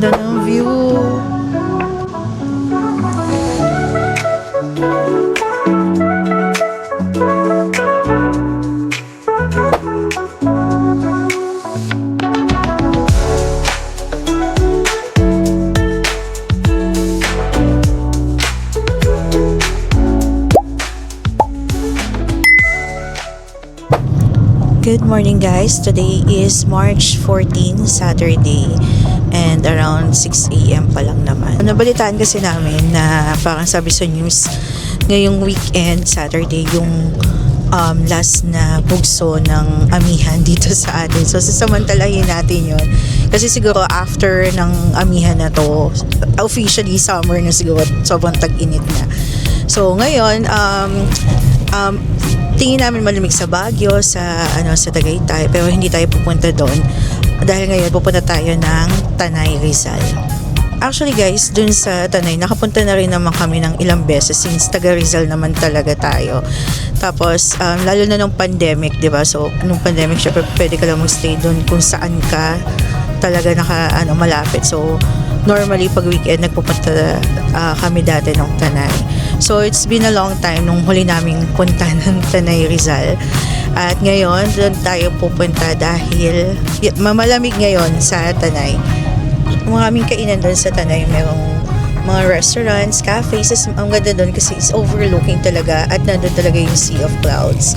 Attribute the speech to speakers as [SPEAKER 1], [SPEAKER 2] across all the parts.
[SPEAKER 1] Ganda ng view. Good morning guys, today is March 14, Saturday, and around 6 a.m. pa lang naman. Nabalitaan kasi namin na parang sabi sa news, ngayong weekend, Saturday, yung last na bugso ng amihan dito sa atin. So sasamantalahin natin yun. Kasi siguro after ng amihan na to, officially summer na siguro, sobrang tag-init na. So ngayon, tingin namin malamig sa Baguio, sa Tagaytay, pero hindi tayo pupunta doon dahil ngayon pupunta tayo ng Tanay, Rizal. Actually guys, dun sa Tanay nakapunta na rin naman kami ng ilang beses since taga Rizal naman talaga tayo. Tapos lalo na nung pandemic, 'di ba? So nung pandemic, syempre pwede ka lang magstay doon kung saan ka talaga malapit. So normally pag weekend nagpupunta kami dati ng Tanay. So it's been a long time nung huli naming punta ng Tanay, Rizal. At ngayon doon tayo pupunta dahil mamalamig ngayon sa Tanay. Maraming kainan doon sa Tanay, merong mga restaurants, cafes. Ang ganda doon kasi it's overlooking talaga at nandun talaga yung sea of clouds.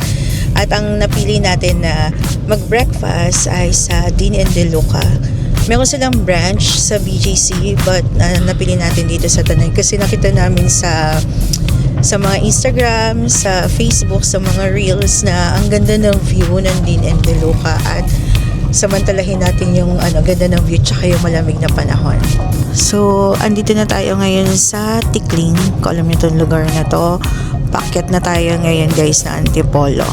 [SPEAKER 1] At ang napili natin na mag-breakfast ay sa Dean and De Luca. Meron silang branch sa BGC but napili natin dito sa Tanay kasi nakita namin sa mga Instagram, sa Facebook, sa mga Reels na ang ganda ng view ng Dean and De Luca at samantalahin natin yung ganda ng view tsaka yung malamig na panahon. So, andito na tayo ngayon sa Tikling. Kung alam niyo itong lugar na to, paakyat na tayo ngayon guys na Antipolo.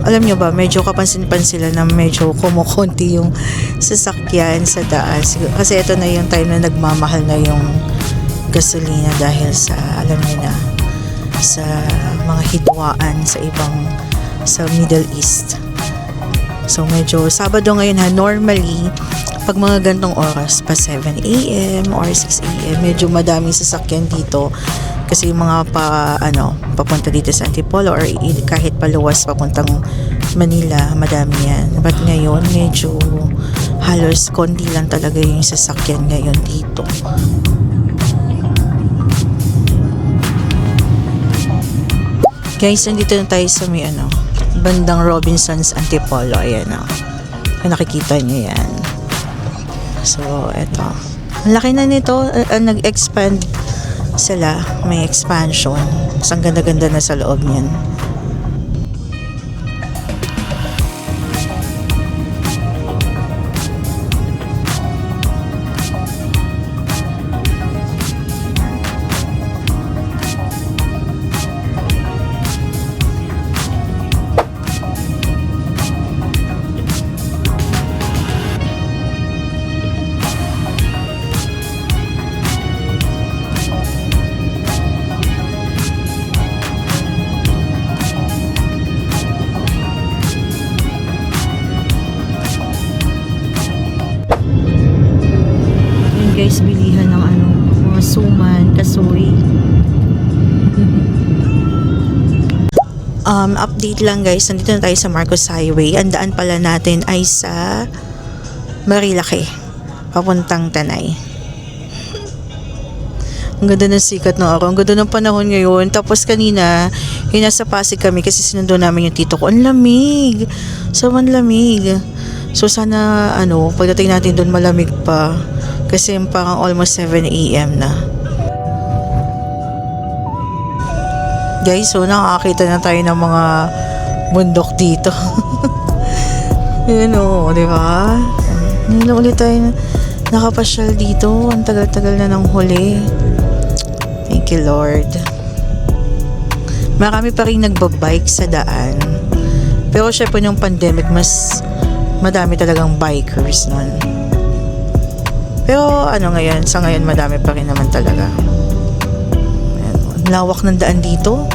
[SPEAKER 1] Alam nyo ba, medyo kapansin-pansin sila na medyo kumukunti yung sasakyan sa daan. Kasi ito na yung time na nagmamahal na yung gasolina dahil sa, alam nyo na, sa mga hidwaan sa Middle East. So medyo Sabado ngayon normally pag mga gantong oras pa 7 a.m. or 6 a.m. medyo madaming sasakyan dito kasi yung mga papunta dito sa Antipolo or kahit paluwas papuntang Manila, madami yan. But ngayon medyo halos konti lang talaga yung sasakyan ngayon dito. Guys, nandito na tayo sa may bandang Robinsons Antipolo. Ayan kung nakikita nyo yan. So eto, ang laki na nito. Nag-expand sila, may expansion. Ang ganda-ganda na sa loob niyan. Guys, bilihan ng mga suman, kasoy. Update lang guys, nandito na tayo sa Marcos Highway. Ang daan pala natin ay sa Marilake, papuntang Tanay. Ang ganda ng sikat ng araw, ang ganda ng panahon ngayon. Tapos kanina, nasa Pasig kami kasi sinundo namin yung tito ko. Ang lamig, sobrang lamig. So sana pagdating natin doon malamig pa. Kasi parang almost 7 a.m. na. Guys, so nakakita na tayo ng mga bundok dito. Yun di ba? Hindi na ulit tayo nakapasyal dito. Ang tagal-tagal na ng huli. Thank you, Lord. Marami pa rin nagbabike sa daan. Pero syempre nung pandemic, mas madami talagang bikers nun. Pero ngayon, sa ngayon madami pa rin naman talaga. Lawak ng daan dito.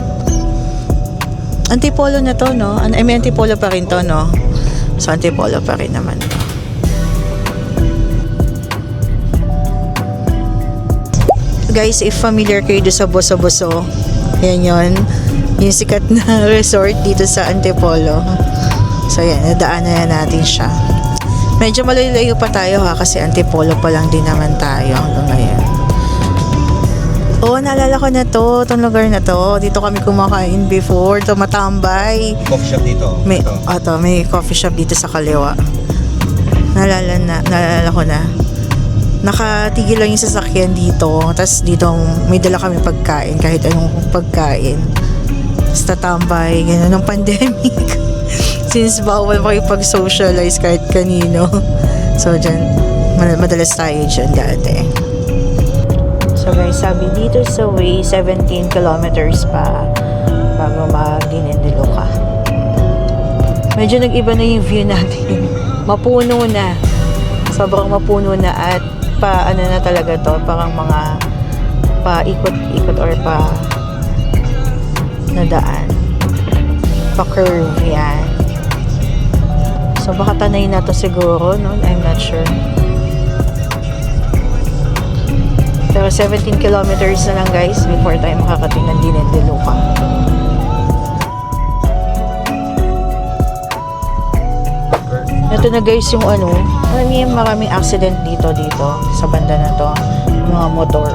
[SPEAKER 1] Antipolo na to, no? May Antipolo pa rin to, no? So Antipolo pa rin naman to. guys, if familiar kayo doon sa Boso-Boso, yan yun. Yung sikat na resort dito sa Antipolo. So yan, nadaanan na natin siya. Medyo malayo pa tayo ha, kasi Antipolo pa lang din naman tayo hanggang ngayon. Oh, naalala ko na to, itong lugar na to. Dito kami kumakain before, tumatambay.
[SPEAKER 2] Coffee shop dito.
[SPEAKER 1] May coffee shop dito sa kaliwa. Naalala ko na. Nakatigil lang yung sasakyan dito. Tapos dito may dala kami pagkain, kahit anong pagkain. Tapos tatambay, gano'n ng pandemic. Since bawal makipag-socialize kahit kanino. So dyan, madalas tayo dyan dati. So guys, sabi dito sa way, 17 kilometers pa bago mag-Dinendiluca. Medyo nag-iba na yung view natin. Mapuno na. Sobrang mapuno na at ano na talaga to, parang mga paikot-ikot or nadaan. Pa-curve yan. So baka tanay na to siguro, no? I'm not sure. Pero 17 kilometers na lang guys before tayo makakating ng Dinendiluca. Ito na guys yung maraming accident dito sa banda na to, mga motor.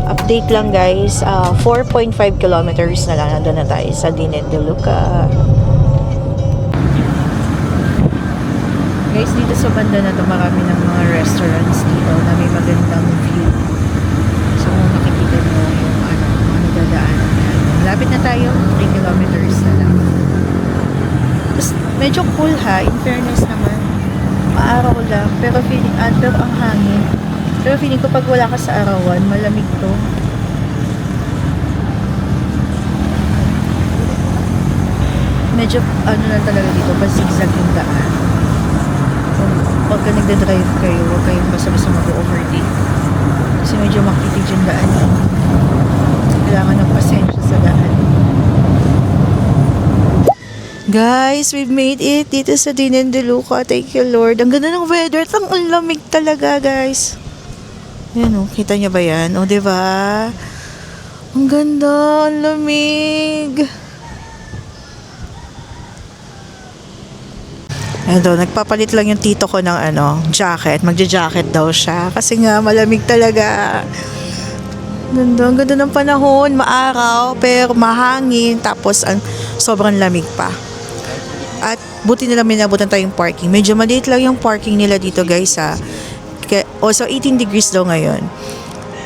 [SPEAKER 1] Update lang guys, 4.5 kilometers na lang, nandun na tayo sa Dinendiluca. Guys, dito sa banda na to marami ng mga restaurants dito na may magandang view. So nakikita mo yung dadaanan na. Malapit na tayo, 3 kilometers na lang. Medyo cool ha, in fairness naman. Maaraw lang, pero ang hangin. Pero feeling ko pag wala ka sa arawan, malamig to. Medyo lang talaga dito, pasigzag yung daan. So, pagka nagda-drive kayo, huwag kayong basta-basta mag-overtake. Kasi medyo makitig yung daan. Kailangan ng pasensya sa daan. Guys, we've made it dito sa Dinendiluca. Thank you, Lord. Ang ganda ng weather. Ang lamig talaga, guys. Yan, oh. Kita niyo ba yan? O, diba? Ang ganda. Ang lamig. Ito, nagpapalit lang yung tito ko ng jacket. Magja-jacket daw siya. Kasi nga, malamig talaga. Ang ganda ng panahon. Maaraw, pero mahangin. Tapos, sobrang lamig pa. At buti nila minabutan tayong parking. Medyo maliit lang yung parking nila dito guys ha. So 18 degrees daw ngayon.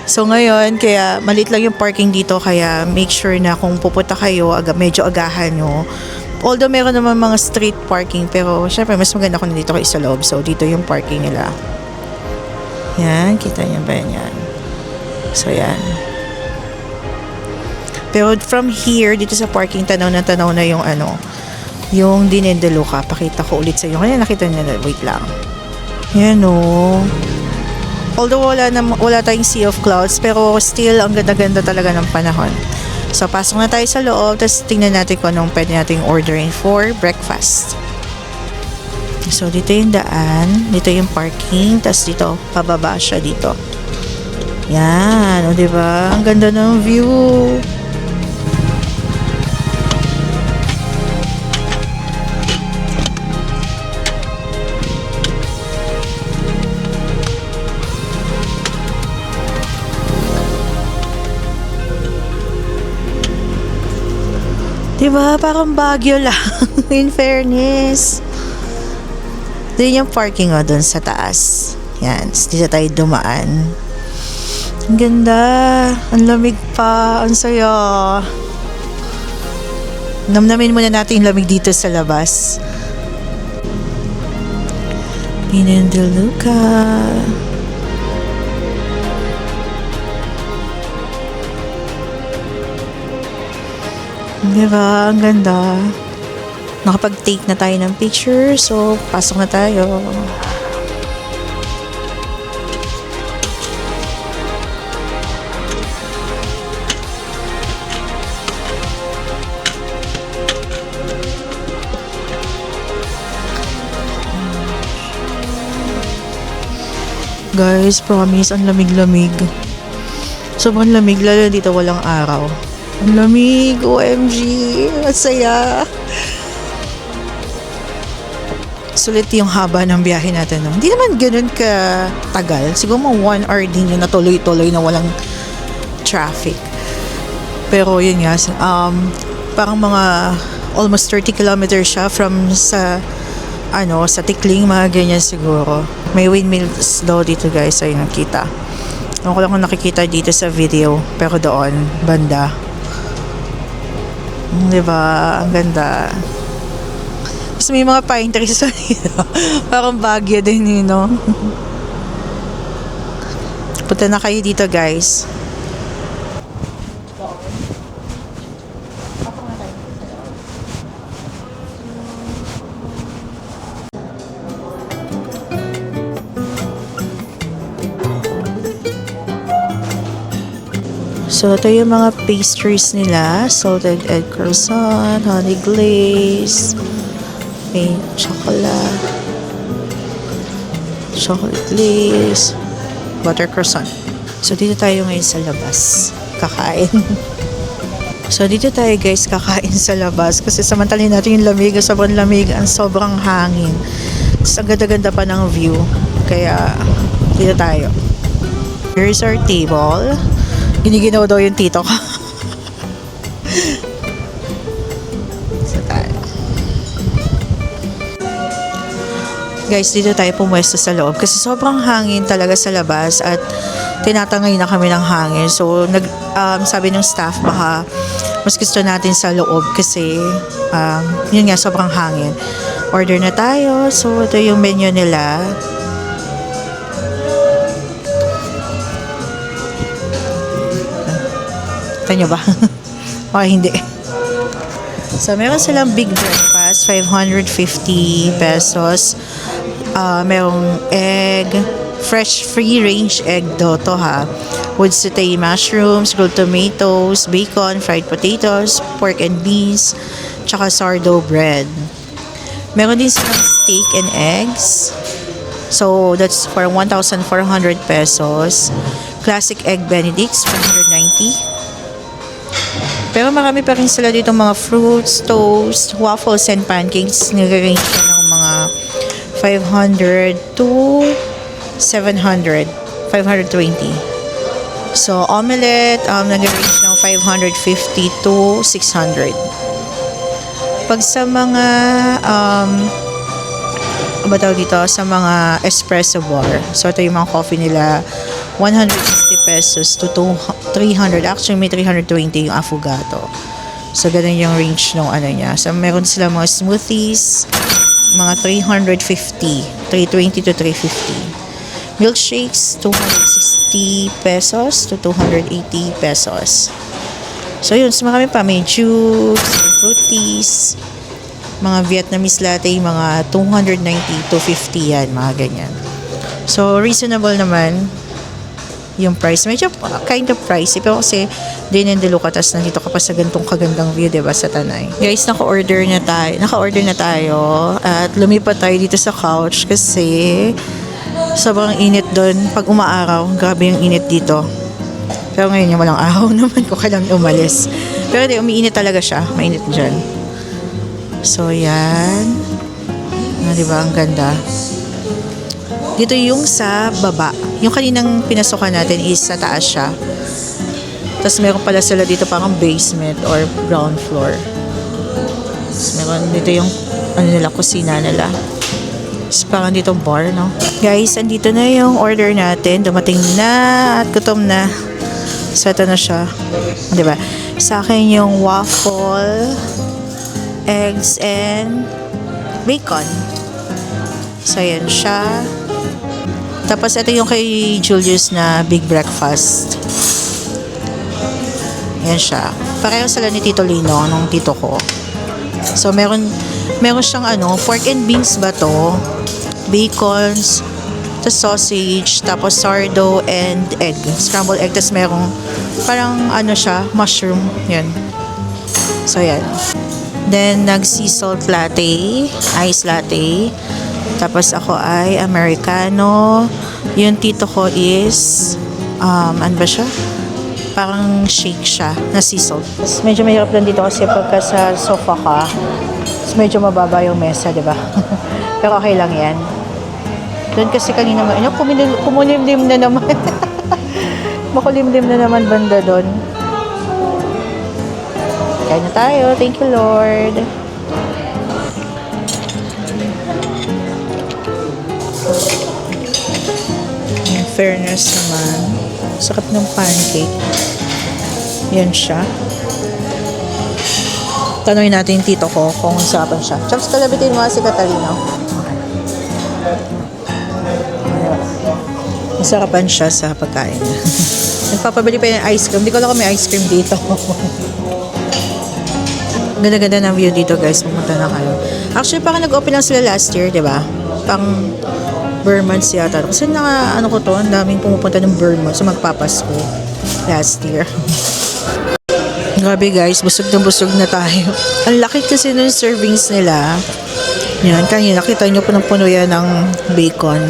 [SPEAKER 1] So ngayon, kaya maliit lang yung parking dito. Kaya make sure na kung pupunta kayo, medyo agahan nyo. Although meron naman mga street parking. Pero syempre mas maganda kung dito kayo sa loob. So dito yung parking nila. Yan, kita nyo ba yan? So yan. Pero from here, dito sa parking, tanaw na yung yung Dinendiluca. Pakita ko ulit sa inyo. Kaya nakita niyo na, wait lang. Yan o. Although wala tayong sea of clouds, pero still, ang ganda-ganda talaga ng panahon. So, pasok na tayo sa loob, tapos tingnan natin kung anong pwede natin orderin for breakfast. So, dito yung daan, dito yung parking, tapos dito, pababa siya dito. Yan, o diba? Ang ganda ng view. Diba? Parang Baguio lang. In fairness. Doon yung parking doon sa taas. Yan. Dito tayo dumaan. Ang ganda. Ang lamig pa. Ang saya. Namnamin muna natin yung lamig dito sa labas. Dinendiluca. Diba? Ang ganda. Nakapag-take na tayo ng picture. So, pasok na tayo. Guys, promise, ang lamig-lamig. Sobrang lamig, lalo dito walang araw. Ang lamig, OMG, masaya. Sulit yung haba ng biyahe natin. No? Hindi naman ganun ka tagal. Siguro mga 1 hour din yun na tuloy-tuloy na walang traffic. Pero yun nga, parang mga almost 30 kilometers siya from sa Tikling, mga ganyan siguro. May windmills daw dito guys, ayun nakita. Ako lang kung nakikita dito sa video, pero doon, banda. Diba? Ang ganda. Tapos may mga pine trees dito. Parang Baguio din yun, no? Punta na kayo dito guys. So, ito yung mga pastries nila. Salted egg croissant, honey glaze, may chocolate glaze, butter croissant. So, dito tayo ngayon sa labas. Kakain. So, dito tayo guys kakain sa labas. Kasi samantalin natin yung lamig. Sobrang lamig. Ang sobrang hangin. Tapos, ang ganda-ganda pa ng view. Kaya, dito tayo. Here's our table. Giniginaw daw yung tito ko. So, tayo. Guys, dito tayo pumwesto sa loob kasi sobrang hangin talaga sa labas at tinatangay na kami ng hangin. So, sabi ng staff baka mas gusto natin sa loob kasi yun nga, sobrang hangin. Order na tayo. So, ito yung menu nila. Nyo ba? Okay, hindi. So, meron silang big breakfast, 550 pesos. Merong egg, fresh free-range egg daw to ha. With sauté mushrooms, grilled tomatoes, bacon, fried potatoes, pork and beans, tsaka sourdough bread. Meron din silang steak and eggs. So, that's for 1,400 pesos. Classic egg benedicts, 190. Pero marami pa rin sila dito mga fruits, toast, waffles, and pancakes. Nag-range siya ng mga 500 to 700. 520. So, omelette, nag-range ng 550 to 600. Pag sa mga, ba tawag dito? Sa mga espresso bar. So, ito yung mga coffee nila. 160 pesos to 300. Actually, may 320 yung affogato. So, ganun yung range ng ano niya. So, meron sila mga smoothies, mga 350. 320 to 350. Milkshakes, 260 pesos to 280 pesos. So, yun. So, marami pa. May juice, fruities, mga Vietnamese latte, mga 290 to 50 yan. Mga ganyan. So, reasonable naman yung price. Medyo kind of pricey pero kasi din and look at us nandito ka pa sa gantong kagandang view, diba, sa Tanay. Guys, naka-order na tayo at lumipat tayo dito sa couch kasi sobrang init doon pag umaaraw. Grabe yung init dito. Pero ngayon yung walang araw naman ko kailang umalis. Pero di, umiinit talaga siya. Mainit dyan. So, yan. Diba, ang ganda. Dito yung sa baba. Yung kaninang pinasukan natin is sa taas siya. Tapos meron pala sila dito parang basement or ground floor. Tapos meron dito yung kusina nila. Tapos parang dito bar, no? Guys, andito na yung order natin. Dumating na at gutom na. So, ito na siya. Diba? Sa akin yung waffle, eggs, and bacon. So, yan siya. Tapos, ito yung kay Julius na big breakfast. Yan siya. Pareho sila ni Tito Lino, nung tito ko. So, meron siyang pork and beans ba to? Bacons, the sausage, tapos sourdough and egg. Scrambled egg. Tapos merong parang siya, mushroom. Yan. So, yan. Then, nag-sea salt latte, ice latte. Tapos ako ay Americano, Yung tito ko is, ano ba siya? Parang shake siya, na sea salt. Tapos medyo mahirap lang dito kasi pagka sa sofa ka, medyo mababa yung mesa, di ba? Pero okay lang yan. Doon kasi kanina, kumulimlim na naman. Makulimlim na naman banda doon. Kain na tayo. Thank you, Lord. In fairness naman, sarap ng pancake. Yan siya. Tanungin natin yung tito ko kung sarapan siya. Chops, kalabitin mo si Catalino. Masarapan siya sa pagkain. Nagpapabili pa yung ice cream. Hindi ko alam kung may ice cream dito. Ganda-ganda ng view dito, guys. Pumunta na kayo. Actually, parang nag-open lang sila last year, di ba? Pang Vermont yata. Kasi ano ko to, ang daming pumupunta ng Vermont. So, magpapasko last year. Grabe, guys. Busog na tayo. Ang laki kasi ng servings nila. Yan, kanina nakita nyo po ng puno yan ng bacon.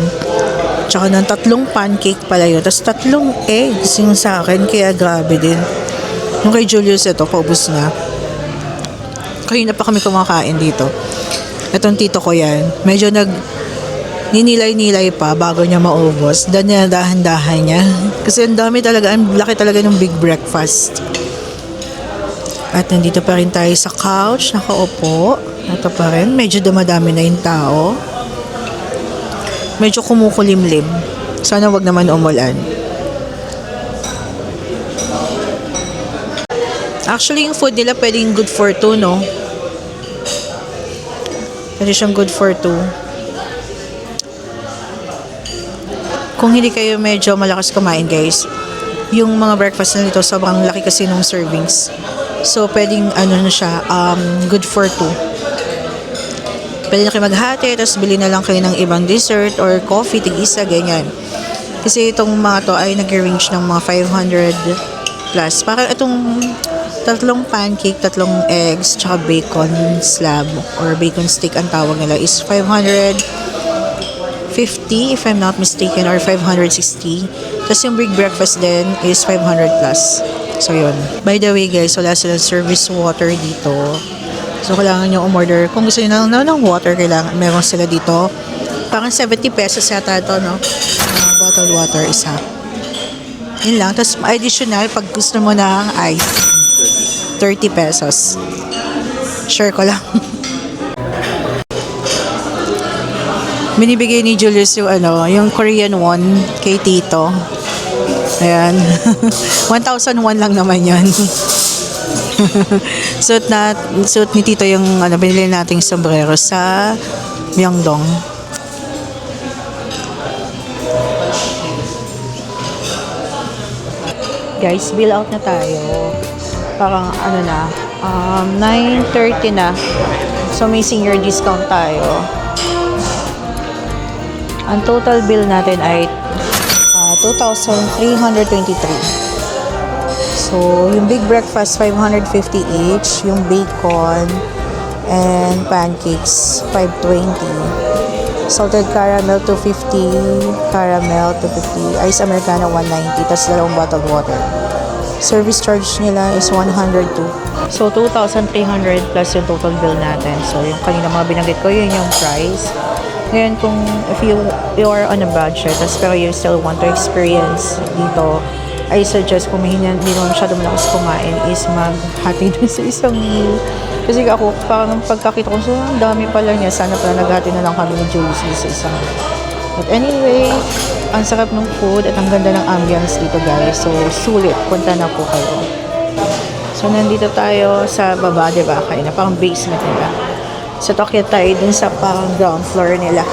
[SPEAKER 1] Tsaka ng 3 pancake pala yun. Tapos 3 eggs yung sa akin. Kaya grabe din. Yung kay Julius ito, paubos na. Kanina pa kami kumakain dito. Itong tito ko yan. Medyo ninilay-nilay pa bago niya maubos. Dahan-dahan niya. Kasi ang dami talaga, ang laki talaga ng big breakfast. At nandito pa rin tayo sa couch, nakaupo. Ito pa rin, medyo dumadami na yung tao. Medyo kumukulimlim. Sana wag naman umulan. Actually, yung food nila pwedeng good for 2, no? Pwede siyang good for 2. Kung hindi kayo medyo malakas kumain, guys, yung mga breakfast na nito, sobrang laki kasi ng servings. So, pwedeng, na siya, good for 2. Pwede na kayo maghati, tapos bili na lang kayo ng ibang dessert or coffee, tig-isa, ganyan. Kasi itong mga to ay nag-range ng mga 500 plus. Parang itong 3 pancake, 3 eggs, tsaka bacon slab or bacon stick ang tawag nila is 550 if I'm not mistaken or 560. Tapos yung big breakfast din is 500 plus. So, yun. By the way, guys, wala silang service water dito. So, kailangan nyo umorder. Kung gusto nyo ng water, kailangan, meron sila dito. Parang 70 pesos yata ito, no? Bottled water, isa. Yun lang. Tapos, additional, pag gusto mo ng ice, 30 pesos. Share ko lang. Binibigay ni Julius yung yung Korean won kay Tito. Ayan. 1,001 lang naman yun. suot ni Tito yung binili nating sombrero sa Myeongdong. Guys, bill out na tayo. Parang 9:30 na. So may senior discount tayo. Ang total bill natin ay 2,323. So, yung big breakfast, 550 each. Yung bacon and pancakes, 520. Salted caramel, 250. Caramel, 250. Ice Americano, 190. Tapos 2 bottled water. Service charge nila is 102. So, 2,300 plus yung total bill natin. So, yung kanina mga binanggit ko, yun yung price. Ngayon, kung if you are on a budget, pero you still want to experience dito, I suggest kung hindi mo masyado malakas kumain is maghati dun sa isang meal. Kasi ako, parang pagkakita ko, so ang dami pala niya. Sana pala naghati na lang kami ng Julius sa isang meal. But anyway, ang sarap ng food at ang ganda ng ambience dito, guys. So, sulit. Punta na po kayo. So, nandito tayo sa baba, diba? Kaya na parang basement nila. So, takit tayo dun sa parang ground floor nila.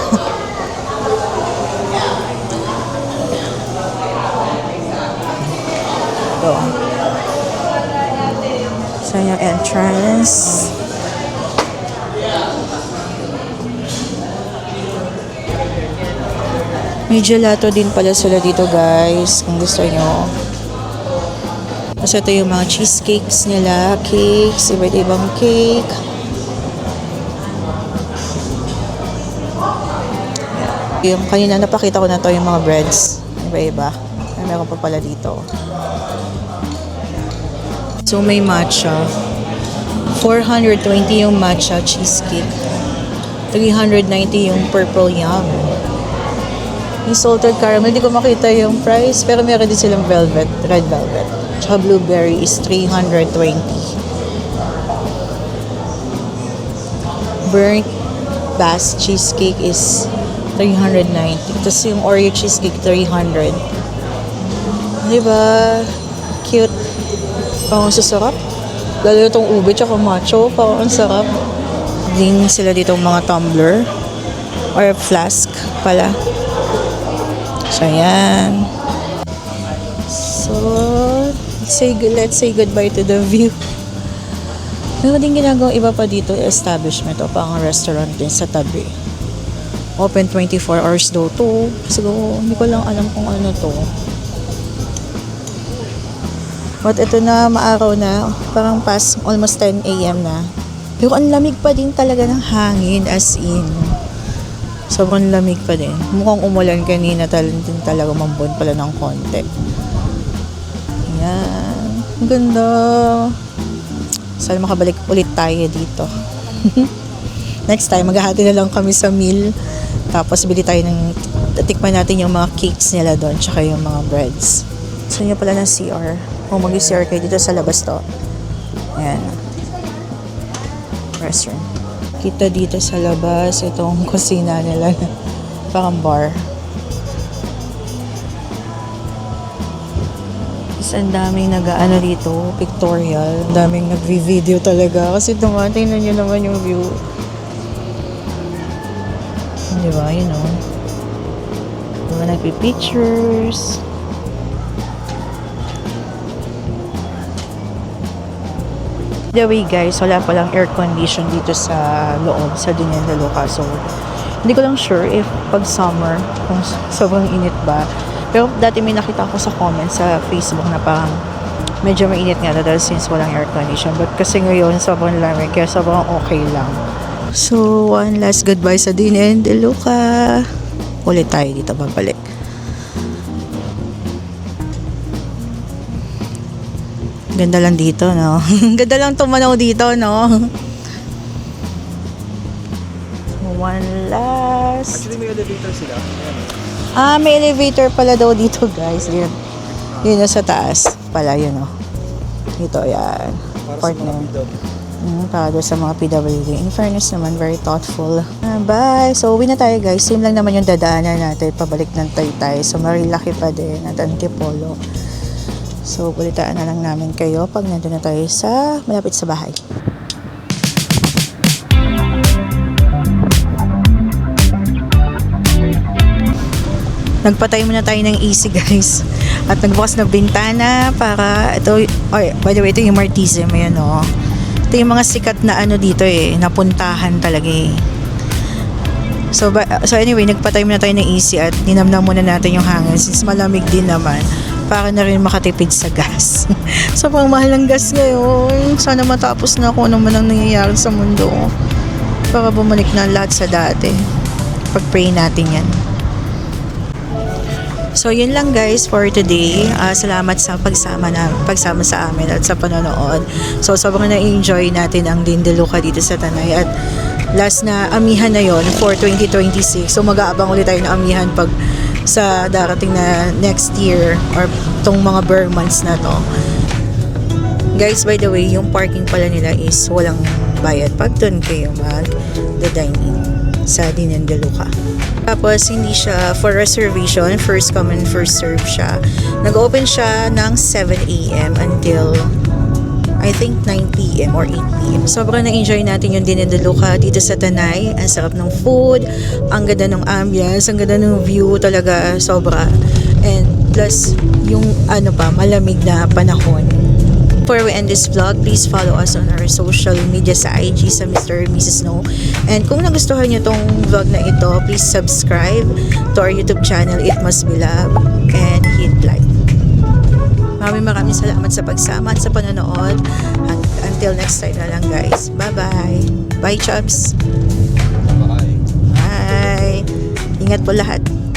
[SPEAKER 1] So, yung entrance. May gelato din pala sila dito, guys, kung gusto nyo. Tapos ito yung mga cheesecakes nila, cakes, iba't ibang cake. Yung kanina napakita ko na to yung mga breads. Iba-iba. Ay, meron pa pala dito. So may matcha. 420 yung matcha cheesecake. 390 yung purple yum. Yung salted caramel, hindi ko makita yung price. Pero meron din silang velvet, red velvet. Tsaka blueberry is 320. Burnt Bass cheesecake is 390. Tapos yung Oreo cheesecake, 300. Diba? Cute. Parang sasarap. Lalo itong ube tsaka macho. Parang ang sarap. Din sila dito mga tumbler. Or flask pala. So, ayan. So, let's say goodbye to the view. Meron din ginagawang iba pa dito, establishment o pang restaurant din sa tabi. Open 24 hours daw to. Siguro, hindi ko lang alam kung ano to. But ito na, maaraw na. Parang past almost 10 a.m. na. Pero ang lamig pa din talaga ng hangin, as in. Sobrang lamig pa din. Mukhang umulan kanina din talaga, mambon pala ng konti. Ayan. Ang ganda. Sana makabalik ulit tayo dito. Next time, maghahati na lang kami sa meal. Tapos, bili tayo ng, tikman natin yung mga cakes nila doon, tsaka yung mga breads. So, yun pala ng CR. Kung mag-CR kayo dito sa labas to. Ayan. Restaurant. Kita dito sa labas, itong kusina nila. Parang bar. Ang daming nag-ano dito, pictorial. Ang daming nag-video talaga. Kasi tingnan nyo naman yung view. Di ba? You know. Diba nagpi-pictures. By the way guys, wala palang air condition dito sa loob, sa Dinian de Luca. So, hindi ko lang sure if pag summer, kung sobrang init ba. Pero dati may nakita ko sa comments sa Facebook na parang medyo mainit nga dahil since walang air condition. But kasi ngayon sobrang lamig kaya sobrang okay lang. So, one last goodbye sa Dinian de Luca. Ulit tayo dito babalik. Ganda lang dito, no? Ganda lang tumanaw dito, no? One last.
[SPEAKER 2] Actually, may elevator sila.
[SPEAKER 1] May elevator pala daw dito, guys. Yun. Yun na sa taas pala, yun, no? Dito, yan.
[SPEAKER 2] Para sa mga PW.
[SPEAKER 1] Para doon sa mga PWD. In fairness naman, very thoughtful. Bye! So, uwi na tayo, guys. Same lang naman yung dadaanan natin. Pabalik ng Taytay. So, Marilaki pa din at Antipolo. So, balitaan na lang namin kayo pag nandun na tayo sa malapit sa bahay. Nagpatay muna tayo ng AC guys. At nagbukas ng bintana para ito, by the way, ito yung Martise, ayan o. Ito yung mga sikat na ano dito napuntahan talaga So anyway, nagpatay muna tayo ng AC at ninamnam muna natin yung hangin since malamig din naman para na rin makatipid sa gas. Sobrang mahal ng gas ngayon. Sana matapos na kung ano man ang nangyayari sa mundo para bumalik na lahat sa dati. Pag-pray natin yan. So, yun lang guys for today. Salamat sa pagsama sa amin at sa panonood. So, sobrang na-enjoy natin ang Dinian de Luca dito sa Tanay. At last na amihan na yon for 2026. So, mag-aabang ulit tayo ng amihan pag sa darating na next year or tong mga bare months na to. Guys, by the way, yung parking pala nila is walang bayad pag doon kayo mag-dine-in sa Dinian de Luca. Tapos, hindi siya for reservation. First come and first serve siya. Nag-open siya ng 7 a.m. until I think 9 p.m. or 8 p.m. Sobrang na-enjoy natin yung Dinian de Luca dito sa Tanay. Ang sarap ng food, ang ganda ng ambience, ang ganda ng view talaga, sobra. And plus, yung malamig na panahon. Before we end this vlog, please follow us on our social media sa IG sa Mr. and Mrs. Snow. And kung nagustuhan nyo tong vlog na ito, please subscribe to our YouTube channel, It Must Be Love, and hit like. Maraming salamat sa pagsama at sa panonood. Until next time na lang guys. Bye-bye. Bye, Chubs.
[SPEAKER 2] Bye.
[SPEAKER 1] Bye. Ingat Ingat po lahat.